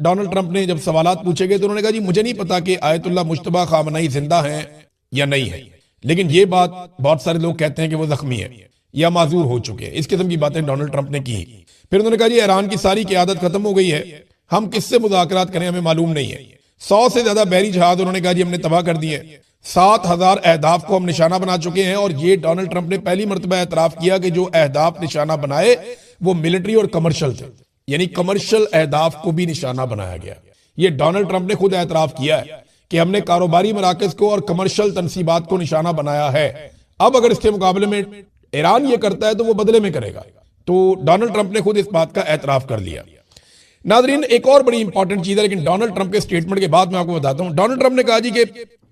Donald Trump نے جب سوالات پوچھے گئے تو انہوں نے کہا جی مجھے نہیں پتا کہ آیت اللہ مجتبیٰ خامنئی زندہ ہیں یا نہیں ہے، لیکن یہ بات بہت سارے لوگ کہتے ہیں کہ وہ زخمی ہے یا معذور ہو چکے ہیں۔ اس قسم کی باتیں ڈونلڈ ٹرمپ نے کی۔ پھر انہوں نے کہا جی ایران کی ساری قیادت ختم ہو گئی ہے، ہم کس سے مذاکرات کریں ہمیں معلوم نہیں ہے۔ 100 سے زیادہ بحری جہاز انہوں نے کہا جی ہم نے تباہ کر دیے، 7,000 اہداف کو ہم نشانہ بنا چکے ہیں، اور یہ ڈونلڈ ٹرمپ نے پہلی مرتبہ اعتراف کیا کہ جو اہداف نشانہ بنائے وہ ملٹری اور کمرشل تھے، یعنی کمرشل اہداف کو بھی نشانہ بنایا گیا۔ یہ ڈونلڈ ٹرمپ نے خود اعتراف کیا ہے کہ ہم نے کاروباری مراکز کو اور کمرشل تنصیبات کو نشانہ بنایا ہے۔ اب اگر اس کے مقابلے میں ایران یہ کرتا ہے تو وہ بدلے میں کرے گا۔ تو ڈونلڈ ٹرمپ نے خود اس بات کا اعتراف کر لیا۔ ناظرین ایک اور بڑی امپورٹنٹ چیز ہے، لیکن ڈونلڈ ٹرمپ کے سٹیٹمنٹ کے بعد میں آپ کو بتاتا ہوں۔ ڈونلڈ ٹرمپ نے کہا جی کہ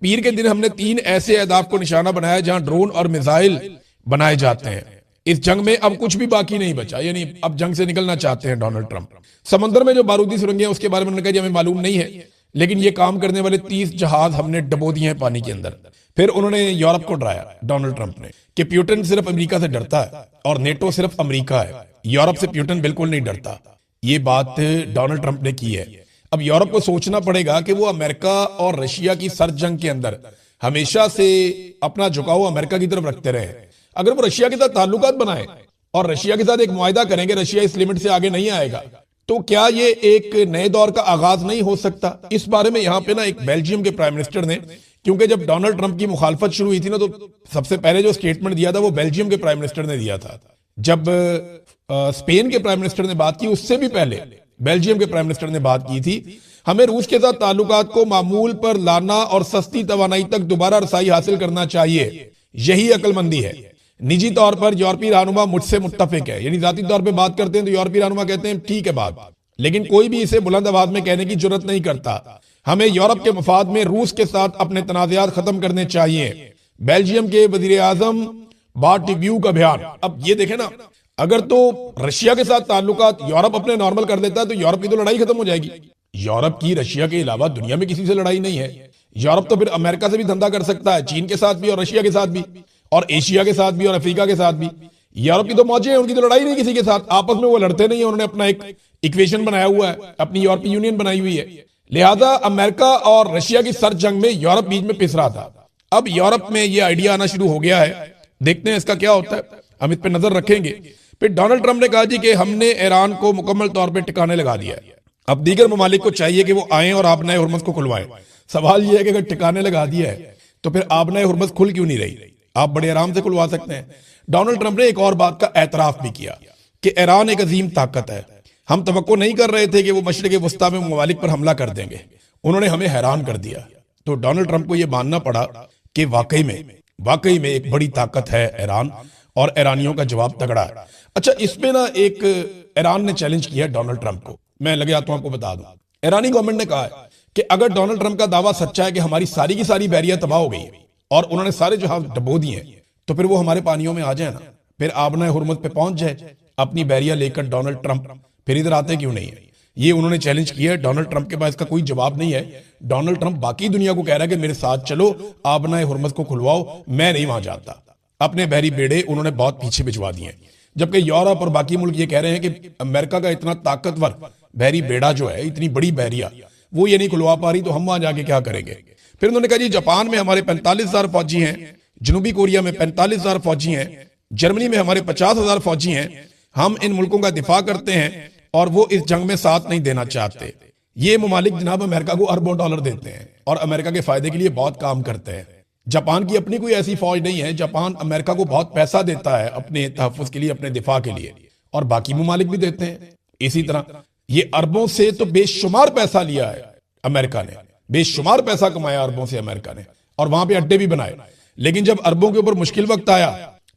پیر کے دن ہم نے 3 ایسے اہداف کو نشانہ بنایا جہاں ڈرون اور میزائل بنائے جاتے ہیں۔ اس جنگ میں اب کچھ بھی باقی نہیں بچا، یعنی اب جنگ سے نکلنا چاہتے ہیں ڈونلڈ ٹرمپ۔ سمندر میں جو بارودی سرنگیں ہیں اس کے بارے میں انہوں نے کہا جی ہمیں معلوم نہیں ہے، لیکن یہ کام کرنے والے 30 جہاز ہم نے ڈبو دیے ہیں پانی کے اندر۔ پھر انہوں نے یورپ کو ڈرایا ڈونلڈ ٹرمپ نے کہ پیوٹن صرف امریکہ سے ڈرتا ہے اور نیٹو صرف امریکہ ہے، یورپ سے پیوٹن بالکل نہیں ڈرتا۔ یہ بات ڈونلڈ ٹرمپ نے کی ہے۔ اب یورپ کو سوچنا پڑے گا کہ وہ امریکہ اور رشیا کی سر جنگ کے اندر ہمیشہ سے اپنا جھکاؤ امریکہ کی طرف رکھتے رہے۔ اگر وہ رشیا کے ساتھ تعلقات بنائیں اور رشیا کے ساتھ ایک معاہدہ کریں کہ رشیا اس لیمٹ سے آگے نہیں آئے گا، تو کیا یہ ایک نئے دور کا آغاز نہیں ہو سکتا؟ اس بارے میں یہاں پہ نا ایک بیلجیم کے پرائم منسٹر نے، کیونکہ جب ڈونلڈ ٹرمپ کی مخالفت شروع ہوئی تھی نا تو سب سے پہلے جو سٹیٹمنٹ دیا تھا وہ بیلجیم کے پرائم منسٹر نے دیا تھا۔ جب اسپین کے پرائم منسٹر نے بات کی اس سے بھی پہلے بیلجیم کے پرائم منسٹر نے بات کی تھی، ہمیں روس کے ساتھ تعلقات کو معمول پر لانا اور سستی توانائی تک دوبارہ رسائی حاصل کرنا چاہیے، یہی عقل مندی ہے۔ نجی طور پر یورپی رہنما مجھ سے متفق ہے، یعنی ذاتی طور پہ بات کرتے ہیں تو یورپی رہنما کہتے ہیں ٹھیک ہے بات، لیکن کوئی بھی اسے بلند آواز میں کہنے کی جرات نہیں کرتا۔ ہمیں یورپ کے مفاد میں روس کے ساتھ اپنے تنازعات ختم کرنے چاہیے۔ بیلجیم کے وزیر اعظم بارٹومیو کا بیان۔ اب یہ دیکھیں نا، اگر تو رشیا کے ساتھ تعلقات یورپ اپنے نارمل کر دیتا ہے تو یورپ کی تو لڑائی ختم ہو جائے گی۔ یورپ کی رشیا کے علاوہ دنیا میں کسی سے لڑائی نہیں ہے۔ یورپ تو پھر امریکہ سے بھی دھندا کر سکتا ہے، چین کے ساتھ بھی اور رشیا کے ساتھ بھی اور ایشیا کے ساتھ بھی اور افریقہ کے ساتھ بھی۔ یورپ کی تو موجیں ہیں، ان کی تو لڑائی نہیں کسی کے ساتھ، آپس میں وہ لڑتے نہیں ہیں، انہوں نے اپنا ایک ایکویشن بنایا ہوا ہے، اپنی یورپی یونین بنائی ہوئی ہے۔ لہذا امریکہ اور رشیا کی سر جنگ میں یورپ بیچ میں پس رہا تھا۔ اب یورپ میں یہ آئیڈیا آنا شروع ہو گیا ہے، دیکھتے ہیں اس کا کیا ہوتا ہے، ہم اس پہ نظر رکھیں گے۔ پھر ڈونلڈ ٹرمپ نے کہا جی کہ ہم نے ایران کو مکمل طور پہ ٹکانے لگا دیا ہے، اب دیگر ممالک کو چاہیے کہ وہ آئیں اور آبنائے ہرمز کو کھلوائیں۔ سوال یہ ہے کہ اگر ٹکانے لگا دیا ہے تو پھر آبنائے ہرمز کھل کیوں نہیں رہی؟ آپ بڑے آرام سے کھلوا سکتے ہیں۔ ڈونلڈ ٹرمپ نے ایک اور بات کا اعتراف بھی کیا کہ ایران ایک عظیم طاقت ہے، ہم توقع نہیں کر رہے تھے کہ وہ مشرق وسطیٰ میں ممالک پر حملہ کر دیں گے، انہوں نے ہمیں حیران کر دیا۔ تو ڈونلڈ ٹرمپ کو یہ ماننا پڑا کہ واقعی میں ایک بڑی طاقت ہے ایران، اور ایرانیوں کا جواب تگڑا ہے۔ اچھا اس پہ نا ایک ایران نے چیلنج کیا ڈونلڈ ٹرمپ کو، میں لگے آتا ہوں آپ کو بتا دوں۔ ایرانی گورنمنٹ نے کہا ہے کہ اگر ڈونلڈ ٹرمپ کا دعویٰ سچا ہے کہ ہماری ساری کی ساری بحریہ تباہ ہو گئی ہے اور انہوں نے سارے جہاز ڈبو دیے ہیں، تو پھر وہ ہمارے پانیوں میں آ جائے نا، پھر آبنائے ہرمز پہ پہنچ جائے اپنی بحریہ لے کر ڈونلڈ ٹرمپ، پھر ادھر آتے کیوں نہیں ہے؟ یہ انہوں نے چیلنج کیا ہے۔ ڈونلڈ ٹرمپ کے پاس اس کا کوئی جواب نہیں ہے۔ ڈونلڈ ٹرمپ باقی دنیا کو کہہ رہا ہے کہ میرے ساتھ چلو، آبنائے ہرمز کو کھلواؤ، میں نہیں وہاں جاتا۔ اپنے بحری بیڑے انہوں نے بہت پیچھے بھجوا دیے ہیں، جبکہ یورپ اور باقی ملک یہ کہہ رہے ہیں کہ امریکہ کا اتنا طاقتور بحری بیڑا جو ہے، اتنی بڑی بحریہ، وہ یہ نہیں کھلوا پا رہی، تو ہم وہاں جا کے کیا کریں گے؟ پھر انہوں نے کہا جی جاپان میں ہمارے 45,000 فوجی ہیں، جنوبی کوریا میں 45,000 فوجی ہیں، جرمنی میں ہمارے 50,000 فوجی ہیں، ہم ان ملکوں کا دفاع کرتے ہیں اور وہ اس جنگ میں ساتھ نہیں دینا چاہتے۔ یہ ممالک جناب امریکہ کو اربوں ڈالر دیتے ہیں اور امریکہ کے فائدے کے لیے بہت کام کرتے ہیں۔ جاپان کی اپنی کوئی ایسی فوج نہیں ہے، جاپان امریکہ کو بہت پیسہ دیتا ہے اپنے تحفظ کے لیے، اپنے دفاع کے لیے، اور باقی ممالک بھی دیتے ہیں اسی طرح۔ یہ اربوں سے تو بے شمار پیسہ لیا ہے امریکہ نے، بے شمار پیسہ کمایا اربوں سے امریکہ نے، اور وہاں پہ اڈے بھی بنائے، لیکن جب اربوں کے اوپر مشکل وقت آیا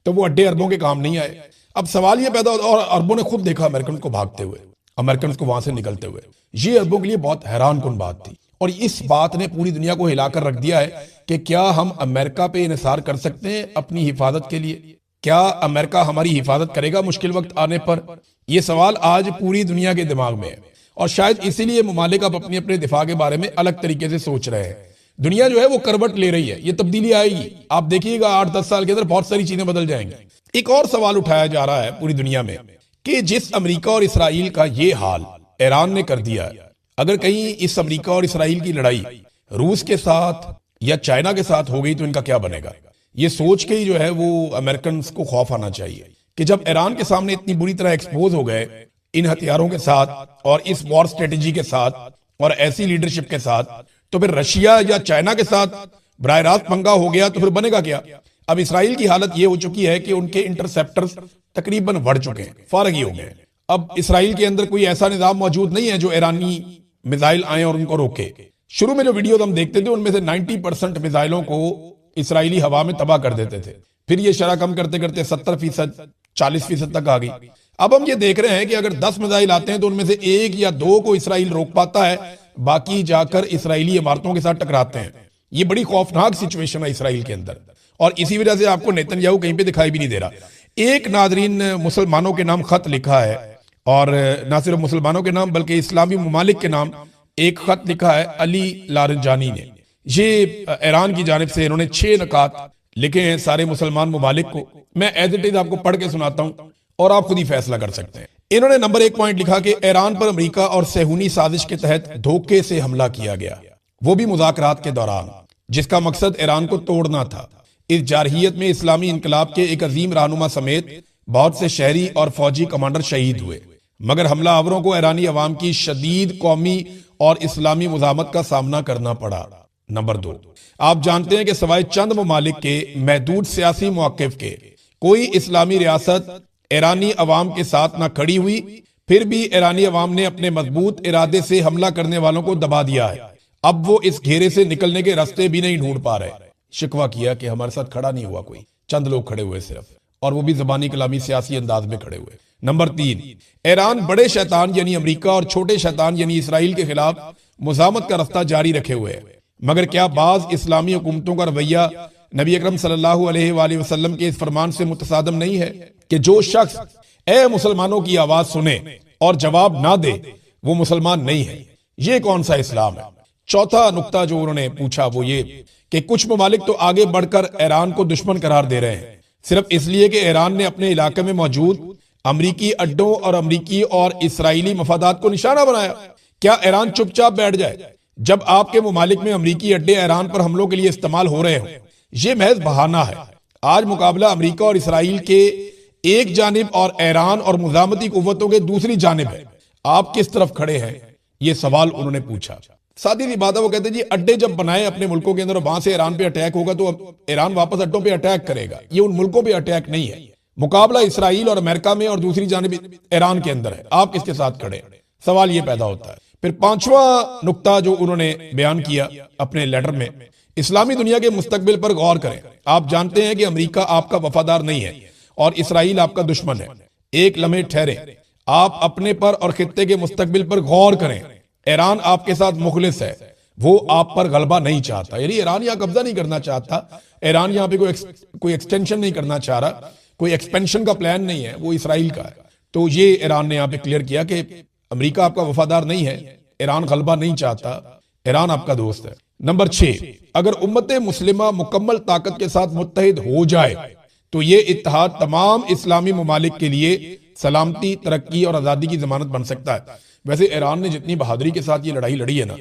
تو وہ اڈے اربوں کے کام نہیں آئے۔ اب سوال یہ پیدا ہوتا، اور اربوں نے خود دیکھا امریکن کو بھاگتے ہوئے، امریکن کو وہاں سے نکلتے ہوئے۔ یہ اربوں کے لیے بہت حیران کن بات تھی، اور اس بات نے پوری دنیا کو ہلا کر رکھ دیا ہے کہ کیا ہم امریکہ پہ انحصار کر سکتے ہیں اپنی حفاظت کے لیے؟ کیا امریکہ ہماری حفاظت کرے گا مشکل وقت آنے پر؟ یہ سوال آج پوری دنیا کے دماغ میں ہے، اور شاید اسی لیے ممالک اب اپنے دفاع کے بارے میں الگ طریقے سے سوچ رہے ہیں۔ دنیا جو ہے وہ کروٹ لے رہی ہے، یہ تبدیلی آئے گی، آپ دیکھیے گا 8-10 سال کے اندر بہت ساری چیزیں بدل جائیں گی۔ ایک اور سوال اٹھایا جا رہا ہے پوری دنیا میں کہ جس امریکہ اور اسرائیل کا یہ حال ایران نے کر دیا ہے، اگر کہیں اس امریکہ اور اسرائیل کی لڑائی روس کے ساتھ یا چائنا کے ساتھ ہو گئی تو ان کا کیا بنے گا؟ یہ سوچ کے ہی جو ہے وہ امریکنز کو خوف آنا چاہیے کہ جب ایران کے سامنے اتنی بری طرح ایکسپوز ہو گئے ان ہتھیاروں کے ساتھ اور اس وار سٹریٹجی کے ساتھ اور ایسی لیڈرشپ کے ساتھ، تو پھر رشیا یا چائنا کے ساتھ براہ راست پنگا ہو گیا تو پھر بنے گا کیا؟ اب اسرائیل کی حالت یہ ہو چکی ہے کہ ان کے انٹرسپٹرز تقریباً بڑھ چکے ہیں، فارغ ہی ہو گئے۔ اب اسرائیل کے اندر کوئی ایسا نظام موجود نہیں ہے جو ایرانی میزائل آئیں اور ان کو روکے۔ شروع میں جو ویڈیوز ہم دیکھتے تھے ان میں سے 90% میزائلوں کو اسرائیلی ہوا میں تباہ کر دیتے تھے، پھر یہ شرح کم کرتے کرتے 70%، 40% تک آ گئی۔ اب ہم یہ دیکھ رہے ہیں کہ اگر 10 میزائل آتے ہیں تو ان میں سے 1 یا 2 کو اسرائیل روک پاتا ہے، باقی جا کر اسرائیلی عمارتوں کے ساتھ ٹکراتے ہیں۔ یہ بڑی خوفناک سچویشن ہے اسرائیل کے اندر، اور اسی وجہ سے آپ کو نیتن یاہو کہیں پہ دکھائی بھی نہیں دے رہا۔ ایک ناظرین مسلمانوں کے نام خط لکھا ہے، اور نہ صرف مسلمانوں کے نام بلکہ اسلامی ممالک کے نام ایک خط لکھا ہے علی لارنجانی نے۔ یہ ایران کی جانب سے انہوں نے 6 نکات لکھے ہیں سارے مسلمان ممالک کو۔ میں ایز اٹ از آپ کو پڑھ کے سناتا ہوں اور آپ خود ہی فیصلہ کر سکتے ہیں۔ انہوں نے نمبر 1 پوائنٹ لکھا کہ ایران پر امریکہ اور صہیونی سازش کے تحت دھوکے سے حملہ کیا گیا، وہ بھی مذاکرات کے دوران، جس کا مقصد ایران کو توڑنا تھا۔ اس جارحیت میں اسلامی انقلاب کے ایک عظیم رہنما سمیت بہت سے شہری اور فوجی کمانڈر شہید ہوئے، مگر حملہ آوروں کو ایرانی عوام کی شدید قومی اور اسلامی مزاحمت کا سامنا کرنا پڑا۔ نمبر 2، آپ جانتے ہیں کہ سوائے چند ممالک کے محدود سیاسی موقف کے کوئی اسلامی ریاست ایرانی عوام کے ساتھ نہ کھڑی ہوئی، پھر بھی ایرانی عوام نے اپنے مضبوط ارادے سے حملہ کرنے والوں کو دبا دیا ہے۔ اب وہ اس گھیرے سے نکلنے کے راستے بھی نہیں ڈھونڈ پا رہے۔ شکوہ کیا کہ ہمارے ساتھ کھڑا نہیں ہوا، کوئی چند لوگ کھڑے ہوئے صرف، اور وہ بھی زبانی کلامی سیاسی انداز میں کھڑے ہوئے۔ نمبر 3، ایران بڑے شیطان یعنی امریکہ اور چھوٹے شیطان یعنی اسرائیل کے خلاف مزاحمت کا راستہ جاری رکھے ہوئے ہے، مگر کیا بعض اسلامی حکومتوں کا رویہ نبی اکرم صلی اللہ علیہ وآلہ وسلم کے اس فرمان سے متصادم نہیں ہے کہ جو شخص اے مسلمانوں کی آواز سنے اور جواب نہ دے وہ مسلمان نہیں ہے؟ یہ کون سا اسلام ہے؟ چوتھا نقطہ جو انہوں نے پوچھا وہ یہ کہ کچھ ممالک تو آگے بڑھ کر ایران کو دشمن قرار دے رہے ہیں، صرف اس لیے کہ ایران نے اپنے علاقے میں موجود امریکی اڈوں اور امریکی اور اسرائیلی مفادات کو نشانہ بنایا۔ کیا ایران چپ چاپ بیٹھ جائے جب آپ کے ممالک میں امریکی اڈے ایران پر حملوں کے لیے استعمال ہو رہے ہوں؟ یہ محض بہانہ ہے۔ آج مقابلہ امریکہ اور اسرائیل کے ایک جانب اور ایران اور مزاحمتی قوتوں کے دوسری جانب ہے، آپ کس طرف کھڑے ہیں؟ یہ سوال انہوں نے پوچھا۔ سادی سی بات ہے، وہ کہتے ہیں جی اڈے جب بنائے اپنے ملکوں کے اندر اور وہاں سے ایران پہ اٹیک ہوگا تو ایران واپس اڈوں پہ اٹیک کرے گا۔ یہ ان ملکوں پہ اٹیک نہیں ہے، مقابلہ اسرائیل اور امریکہ میں اور دوسری جانب ایران کے اندر ہے، آپ کس کے ساتھ کھڑے ہیں؟ سوال یہ پیدا ہوتا ہے۔ پھر 5واں نقطہ جو انہوں نے بیان کیا اپنے لیٹر میں، اسلامی دنیا کے مستقبل پر غور کریں۔ آپ جانتے ہیں کہ امریکہ آپ کا وفادار نہیں ہے اور اسرائیل آپ کا دشمن ہے۔ ایک لمحے ٹھہریں، آپ اپنے پر اور خطے کے مستقبل پر غور کریں۔ ایران آپ کے ساتھ مخلص ہے، وہ آپ پر غلبہ نہیں چاہتا، یعنی ایران یہاں قبضہ نہیں کرنا چاہتا، ایران یہاں پہ کوئی ایکسٹینشن نہیں کرنا چاہ رہا، کوئی ایکسپینشن کا پلان نہیں ہے، وہ اسرائیل کا ہے۔ تو یہ ایران نے یہاں پہ کلیئر کیا کہ امریکہ آپ کا وفادار نہیں ہے، ایران غلبہ نہیں چاہتا، ایران آپ کا دوست ہے۔ نمبر 6، اگر امت مسلمہ مکمل طاقت کے ساتھ متحد ہو جائے تو یہ اتحاد تمام اسلامی ممالک کے لیے سلامتی، ترقی اور آزادی کی ضمانت بن سکتا ہے۔ ویسے ایران نے جتنی بہادری کے ساتھ یہ لڑائی لڑی ہے نا،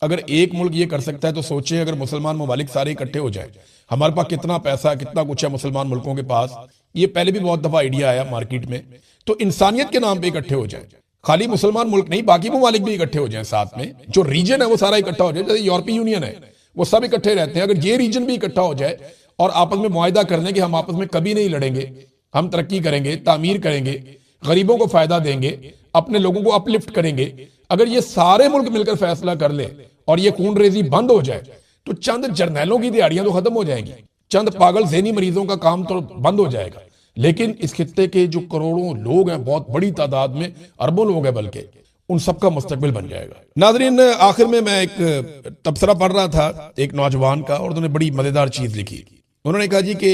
اگر ایک ملک یہ کر سکتا ہے تو سوچیں اگر مسلمان ممالک سارے اکٹھے ہو جائیں۔ ہمارے پاس کتنا پیسہ، کتنا کچھ ہے مسلمان ملکوں کے پاس، یہ پہلے بھی بہت دفعہ آئیڈیا آیا مارکیٹ میں، تو انسانیت کے نام پہ اکٹھے ہو جائیں۔ خالی مسلمان ملک نہیں، باقی ممالک بھی اکٹھے ہو جائیں ساتھ میں، جو ریجن ہے وہ سارا اکٹھا ہو جائے، جیسے یورپی یونین ہے وہ سب اکٹھے رہتے ہیں، اگر یہ ریجن بھی اکٹھا ہو جائے اور آپس میں معاہدہ کر لیں کہ ہم آپس میں کبھی نہیں لڑیں گے، ہم ترقی کریں گے، تعمیر کریں گے، غریبوں کو فائدہ دیں گے، اپنے لوگوں کو اپ لفٹ کریں گے، اگر یہ سارے ملک مل کر فیصلہ کر لیں اور یہ خون ریزی بند ہو جائے تو چند جرنیلوں کی دیہڑیاں تو ختم ہو جائیں گی، چند پاگل ذہنی مریضوں کا کام تو بند ہو جائے گا، لیکن اس خطے کے جو کروڑوں لوگ ہیں، بہت بڑی تعداد میں اربوں لوگ ہیں بلکہ، ان سب کا مستقبل بن جائے گا۔ ناظرین، آخر میں ایک تبصرہ پڑھ رہا تھا ایک نوجوان کا، اور انہوں نے بڑی مزیدار چیز لکھی۔ انہوں نے کہا جی کہ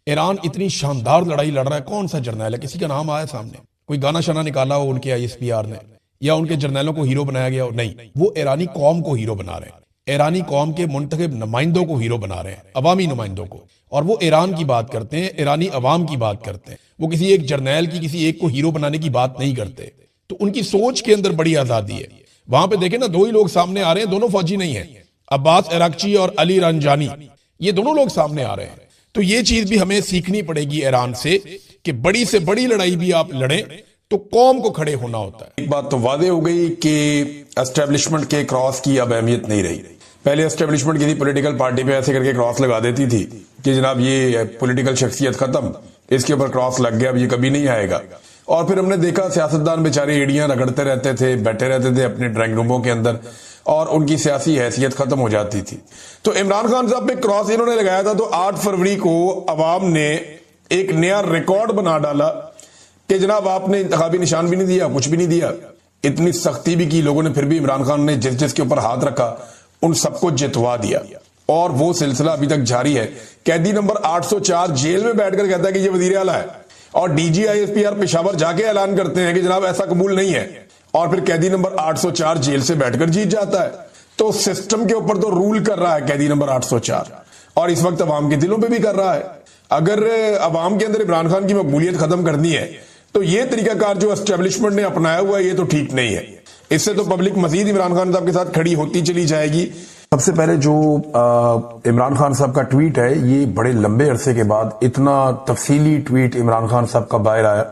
ایران اتنی شاندار لڑائی لڑ رہا ہے، کون سا جرنیل ہے، کسی کا نام آیا سامنے، کوئی گانا شانا نکالا ہو ان کے ISPR نے، یا ان کے جرنیلوں کو ہیرو بنایا گیا ہو؟ نہیں، وہ ایرانی قوم کو ہیرو بنا رہے ہیں، ایرانی قوم کے منتخب نمائندوں کو ہیرو بنا رہے ہیں، عوامی نمائندوں کو، اور وہ ایران کی بات کرتے ہیں، ایرانی عوام کی بات کرتے ہیں، وہ کسی ایک جرنیل کی، کسی ایک کو ہیرو بنانے کی بات نہیں کرتے۔ تو ان کی سوچ کے اندر بڑی آزادی ہے، وہاں پہ دیکھیں نا دو ہی لوگ سامنے آ رہے ہیں, دونوں فوجی نہیں ہیں, عباس عراقچی اور علی رنجانی, یہ دونوں لوگ سامنے آ رہے ہیں. تو یہ چیز بھی ہمیں سیکھنی پڑے گی ایران سے کہ بڑی سے بڑی لڑائی بھی آپ لڑیں تو قوم کو کھڑے ہونا ہوتا ہے. ایک بات تو واضح ہو گئی کہ اسٹیبلشمنٹ کے کراس کی اب اہمیت نہیں رہی. پہلے اسٹیبلشمنٹ کسی پولیٹیکل پارٹی پہ ایسے کر کے کراس لگا دیتی تھی کہ جناب یہ پولیٹیکل شخصیت ختم, اس کے اوپر کراس لگ گیا, اب یہ کبھی نہیں آئے گا. اور پھر ہم نے دیکھا سیاستدان بیچارے ایڑیاں رگڑتے رہتے تھے, بیٹھے رہتے تھے اپنے ڈرائنگ روموں کے اندر, اور ان کی سیاسی حیثیت ختم ہو جاتی تھی. تو عمران خان صاحب پہ کراس انہوں نے لگایا تھا تو 8 فروری کو عوام نے ایک نیا ریکارڈ بنا ڈالا کہ جناب آپ نے انتخابی نشان بھی نہیں دیا, کچھ بھی نہیں دیا. اتنی سختی بھی کی لوگوں نے, پھر بھی عمران خان نے جس جس کے اوپر ہاتھ رکھا ان سب کو جتوا دیا, اور وہ سلسلہ ابھی تک جاری ہے. قیدی نمبر 804 جیل میں بیٹھ کر کہتا ہے کہ یہ وزیر اعلیٰ ہے, اور D G I S P R Peshawar جا کے اعلان کرتے ہیں کہ جناب ایسا قبول نہیں ہے, اور پھر قیدی نمبر 804 جیل سے بیٹھ کر جیت جاتا ہے. تو سسٹم کے اوپر تو رول کر رہا ہے قیدی نمبر 804, اور اس وقت عوام کے دلوں پہ بھی کر رہا ہے. اگر عوام کے اندر عمران خان کی مقبولیت ختم کرنی ہے تو یہ طریقہ کار جو اسٹیبلشمنٹ نے اپنایا ہوا ہے یہ تو ٹھیک نہیں ہے. اس سے تو پبلک مزید عمران خان صاحب کے ساتھ کھڑی ہوتی چلی جائے گی. سب سے پہلے جو عمران خان صاحب کا ٹویٹ ہے, یہ بڑے لمبے عرصے کے بعد اتنا تفصیلی ٹویٹ عمران خان صاحب کا باہر آیا,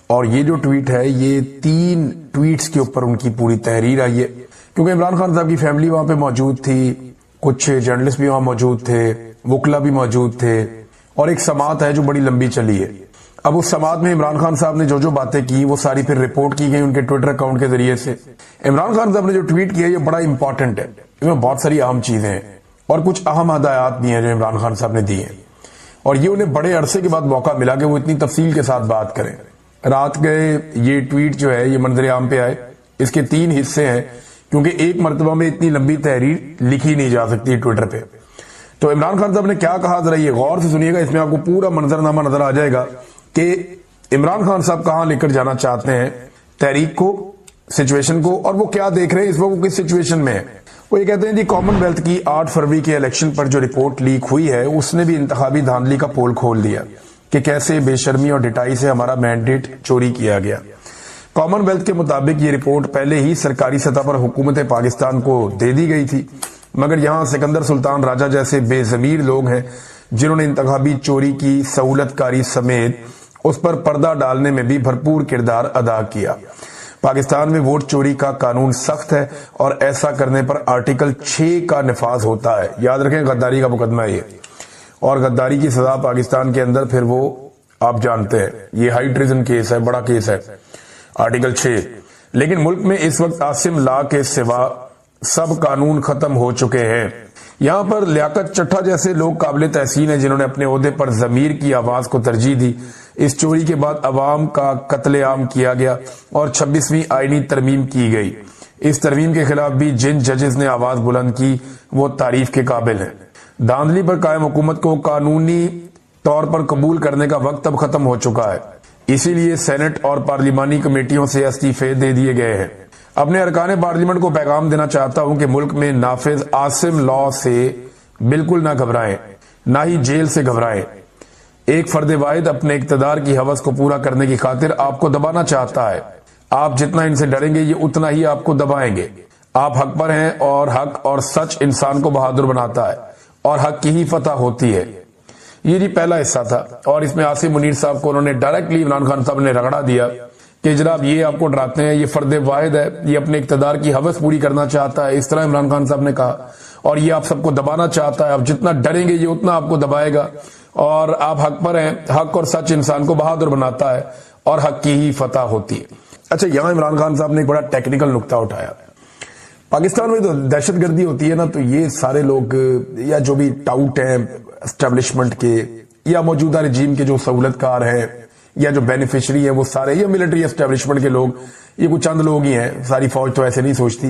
اور یہ جو ٹویٹ ہے یہ 3 ٹویٹس کے اوپر ان کی پوری تحریر آئی ہے, کیونکہ عمران خان صاحب کی فیملی وہاں پہ موجود تھی, کچھ جرنلسٹ بھی وہاں موجود تھے, وکلا بھی موجود تھے, اور ایک سماعت ہے جو بڑی لمبی چلی ہے. اب اس سماعت میں عمران خان صاحب نے جو جو باتیں کی وہ ساری پھر رپورٹ کی گئی ان کے ٹویٹر اکاؤنٹ کے ذریعے سے. عمران خان صاحب نے جو ٹویٹ کیا یہ بڑا امپورٹنٹ ہے, اس میں بہت ساری اہم چیزیں ہیں اور کچھ اہم ہدایات بھی ہیں جو عمران خان صاحب نے دی ہیں, اور یہ انہیں بڑے عرصے کے بعد موقع ملا کہ وہ اتنی تفصیل کے ساتھ بات کریں. رات گئے یہ ٹویٹ جو ہے یہ منظر عام پہ آئے, اس کے 3 حصے ہیں کیونکہ ایک مرتبہ میں اتنی لمبی تحریر لکھی نہیں جا سکتی ٹویٹر پہ. تو عمران خان صاحب نے کیا کہا ذرا یہ غور سے سنیے گا, اس میں آپ کو پورا منظرنامہ نظر آ جائے گا کہ عمران خان صاحب کہاں لے کر جانا چاہتے ہیں تحریک کو, سچویشن کو, اور وہ کیا دیکھ رہے ہیں اس وقت, وہ کس سچویشن میں ہے. وہ یہ کہتے ہیں جی کامن ویلتھ کی 8 فروری کے الیکشن پر جو رپورٹ لیک ہوئی ہے اس نے بھی انتخابی دھاندلی کا پول کھول دیا کہ کیسے بے شرمی اور ڈٹائی سے ہمارا مینڈیٹ چوری کیا گیا. کامن ویلتھ کے مطابق یہ رپورٹ پہلے ہی سرکاری سطح پر حکومت پاکستان کو دے دی گئی تھی, مگر یہاں سکندر سلطان راجہ جیسے بے ضمیر لوگ ہیں جنہوں نے انتخابی چوری کی سہولت کاری سمیت اس پر پردہ ڈالنے میں بھی بھرپور کردار ادا کیا. پاکستان میں ووٹ چوری کا قانون سخت ہے اور ایسا کرنے پر آرٹیکل 6 کا نفاذ ہوتا ہے. یاد رکھیں غداری کا مقدمہ ہے یہ, اور غداری کی سزا پاکستان کے اندر پھر وہ آپ جانتے ہیں یہ ہائی ٹریزن کیس ہے, بڑا کیس ہے, آرٹیکل 6. لیکن ملک میں اس وقت عاصم لا کے سوا سب قانون ختم ہو چکے ہیں. یہاں پر لیاقت چٹھا جیسے لوگ قابل تحسین ہیں جنہوں نے اپنے عہدے پر ضمیر کی آواز کو ترجیح دی. اس چوری کے بعد عوام کا قتل عام کیا گیا اور 26ویں آئینی ترمیم کی گئی. اس ترمیم کے خلاف بھی جن ججز نے آواز بلند کی وہ تعریف کے قابل ہیں. دھاندلی پر قائم حکومت کو قانونی طور پر قبول کرنے کا وقت اب ختم ہو چکا ہے, اسی لیے سینٹ اور پارلیمانی کمیٹیوں سے استعفے دے دیے گئے ہیں. اپنے ارکان پارلیمنٹ کو پیغام دینا چاہتا ہوں کہ ملک میں نافذ عاصم لا سے بالکل نہ گھبرائیں, نہ ہی جیل سے گھبرائیں. ایک فرد واحد اپنے اقتدار کی ہوس کو پورا کرنے کی خاطر آپ کو دبانا چاہتا ہے. آپ جتنا ان سے ڈریں گے یہ اتنا ہی آپ کو دبائیں گے. آپ حق پر ہیں اور حق اور سچ انسان کو بہادر بناتا ہے اور حق کی ہی فتح ہوتی ہے. یہ جی پہلا حصہ تھا, اور اس میں عاصم منیر صاحب کو انہوں نے ڈائریکٹلی عمران خان صاحب نے رگڑا دیا کہ جناب یہ آپ کو ڈراتے ہیں, یہ فرد واحد ہے, یہ اپنے اقتدار کی ہوس پوری کرنا چاہتا ہے. اس طرح عمران خان صاحب نے کہا, اور یہ آپ سب کو دبانا چاہتا ہے. آپ جتنا ڈریں گے یہ اتنا آپ کو دبائے گا, اور آپ حق پر ہیں. حق اور سچ انسان کو بہادر بناتا ہے اور حق کی ہی فتح ہوتی ہے. اچھا, یہاں عمران خان صاحب نے ایک بڑا ٹیکنیکل نقطہ اٹھایا. پاکستان میں تو دہشت گردی ہوتی ہے نا, تو یہ سارے لوگ یا جو بھی ٹاؤٹ ہیں اسٹیبلشمنٹ کے یا موجودہ رجیم کے جو سہولت کار ہیں یا جو بینیفیشری ہیں وہ سارے, یا ملٹری اسٹیبلشمنٹ کے لوگ, یہ کچھ چند لوگ ہی ہیں, ساری فوج تو ایسے نہیں سوچتی,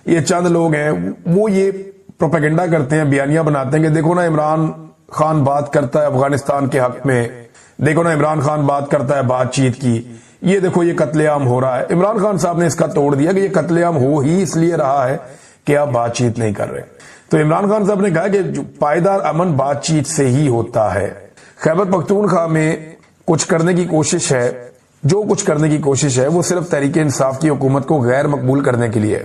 یہ چند لوگ ہیں, وہ یہ پروپیگنڈا کرتے ہیں, بیانیاں بناتے ہیں کہ دیکھو نا عمران خان بات کرتا ہے افغانستان کے حق میں, دیکھو نا عمران خان بات کرتا ہے بات چیت کی, یہ دیکھو یہ قتل عام ہو رہا ہے. عمران خان صاحب نے اس کا توڑ دیا کہ یہ قتل عام ہو ہی اس لیے رہا ہے کہ آپ بات چیت نہیں کر رہے. تو عمران خان صاحب نے کہا کہ پائیدار امن بات چیت سے ہی ہوتا ہے. خیبر پختونخوا میں کچھ کرنے کی کوشش ہے, جو کچھ کرنے کی کوشش ہے وہ صرف تحریک انصاف کی حکومت کو غیر مقبول کرنے کے لیے ہے.